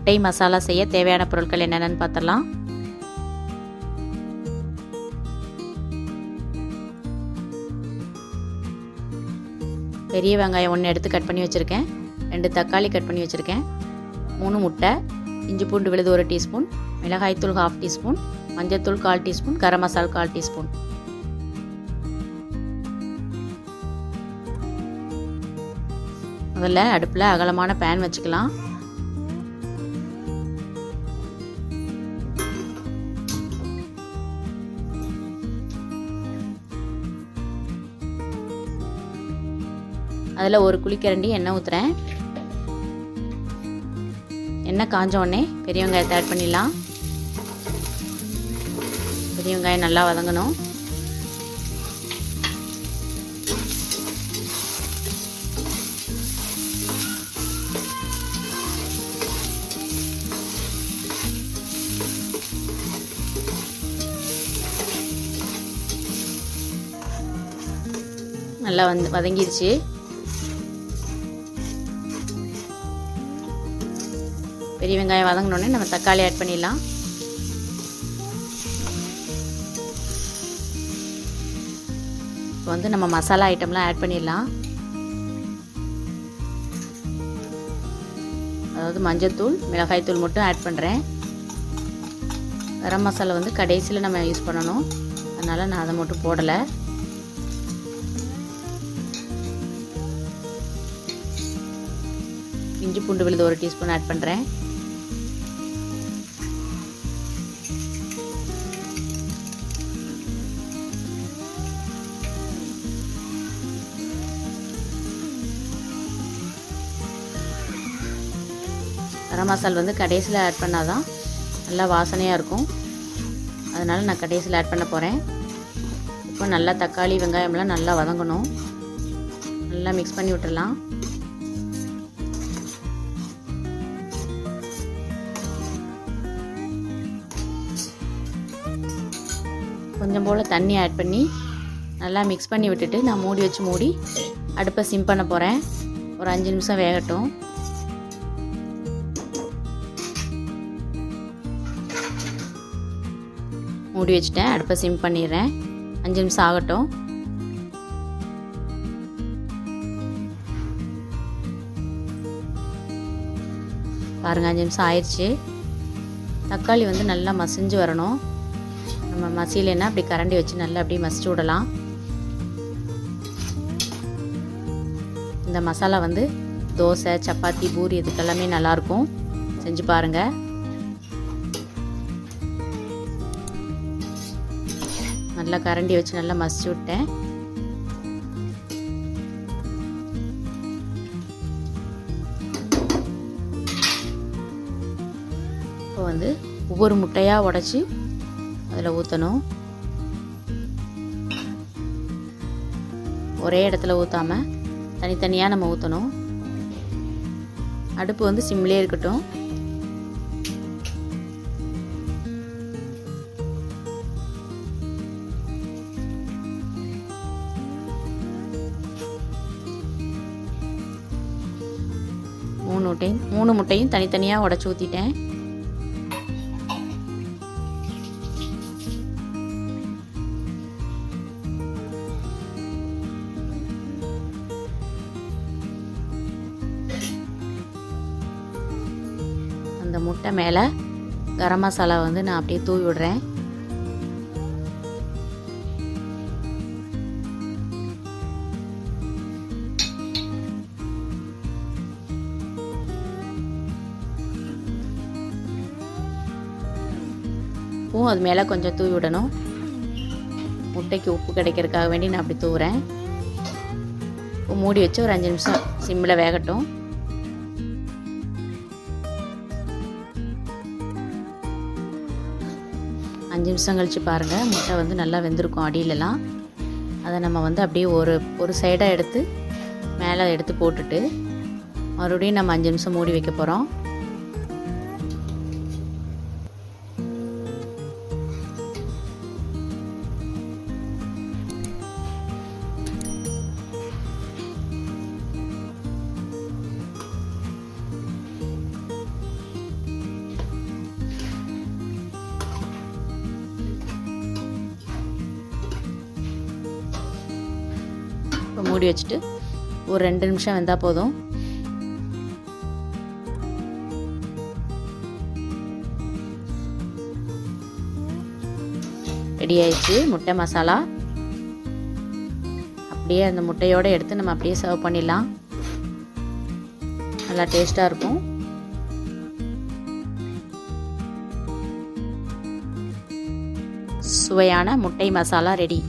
முட்டை மசாலா செய்ய தேவையான பொருட்கள் என்னென்னு பார்த்துடலாம். பெரிய வெங்காயம் 1 எடுத்து கட் பண்ணி வச்சுருக்கேன். 2 தக்காளி கட் பண்ணி வச்சுருக்கேன். 3 முட்டை, இஞ்சி பூண்டு விழுது 1 டீஸ்பூன், மிளகாய்த்தூள் 1/2 டீஸ்பூன், மஞ்சள்தூள் 1/4 டீஸ்பூன், கரம் மசாலா 1/4 டீஸ்பூன். முதல்ல அடுப்பில் அகலமான பேன் வச்சுக்கலாம். அதில் 1 குழிக்கரண்டி எண்ணெய் ஊற்றுறேன். எண்ணெய் காஞ்ச உடனே பெரிய வெங்காயத்தை ஆட் பண்ணிடலாம். பெரிய வெங்காயம் நல்லா வதங்கணும். நல்லா வதங்கிருச்சு. பெரிய வெங்காயம் வதங்கினோடனே நம்ம தக்காளி ஆட் பண்ணிடலாம். இப்போ நம்ம மசாலா ஐட்டம்லாம் ஆட் பண்ணிடலாம். அதாவது மஞ்சள்தூள், மிளகாய்த்தூள் மட்டும் ஆட் பண்ணுறேன். கரம் மசாலா கடைசியில் நம்ம யூஸ் பண்ணணும், அதனால் நான் அதை மட்டும் போடலை. இஞ்சி பூண்டு விழுது 1 டீஸ்பூன் ஆட் பண்ணுறேன். கரம் மசாலா கடைசியில் ஆட் பண்ணால் தான் நல்லா வாசனையாக இருக்கும், அதனால் நான் கடைசியில் ஆட் பண்ண போகிறேன். இப்போ நல்லா தக்காளி வெங்காயம்லாம் நல்லா வதங்கணும். நல்லா மிக்ஸ் பண்ணி விட்டுடலாம். கொஞ்சம் போல் தண்ணி ஆட் பண்ணி நல்லா மிக்ஸ் பண்ணி விட்டுட்டு நான் மூடி வச்சு மூடி அடுப்பை சிம் பண்ண போகிறேன். ஒரு 5 நிமிஷம் வேகட்டும். மூடி வச்சுட்டேன். அடுப்பை சிம் பண்ணிடுறேன். 5 நிமிஷம் ஆகட்டும். பாருங்கள், 5 நிமிஷம் ஆயிடுச்சு. தக்காளி நல்லா மசிஞ்சு வரணும். நம்ம மசியலைன்னா அப்படி கரண்டி வச்சு நல்லா அப்படியே மசிச்சு விடலாம். இந்த மசாலா தோசை, சப்பாத்தி, பூரி இதுக்கெல்லாமே நல்லாயிருக்கும். செஞ்சு பாருங்கள். நல்லா கரண்டி வச்சு நல்லா மசிச்சு விட்டேன். இப்போ ஒவ்வொரு முட்டையாக உடைச்சி அதில் ஊற்றணும். ஒரே இடத்துல ஊற்றாமல் தனித்தனியாக நம்ம ஊற்றணும். அடுப்பு சிம்லேயே இருக்கட்டும். மூணு முட்டையும் தனித்தனியாக உடைச்சி ஊற்றிட்டேன். அந்த முட்டை மேலே கரம் மசாலா நான் அப்படியே தூவி விடுறேன். உப்பும் அது மேலே கொஞ்சம் தூவி விடணும். முட்டைக்கு உப்பு கிடைக்கிறதுக்காக வேண்டி நான் அப்படி தூவுறேன். மூடி வச்சு ஒரு 5 நிமிஷம் சிம்மில் வேகட்டும். அஞ்சு நிமிஷம் கழித்து பாருங்கள், முட்டை நல்லா வெந்திருக்கும் அடியிலலாம். அதை நம்ம அப்படியே ஒரு சைடாக எடுத்து மேலே எடுத்து போட்டுட்டு மறுபடியும் நம்ம 5 நிமிஷம் மூடி வைக்க போகிறோம். மூடி வச்சுட்டு ஒரு 2 நிமிஷம் வெந்தால் போதும். ரெடி ஆயிடுச்சு முட்டை மசாலா. அப்படியே அந்த முட்டையோடு எடுத்து நம்ம அப்படியே சர்வ் பண்ணிடலாம். நல்லா டேஸ்ட்டாக இருக்கும். சுவையான முட்டை மசாலா ரெடி.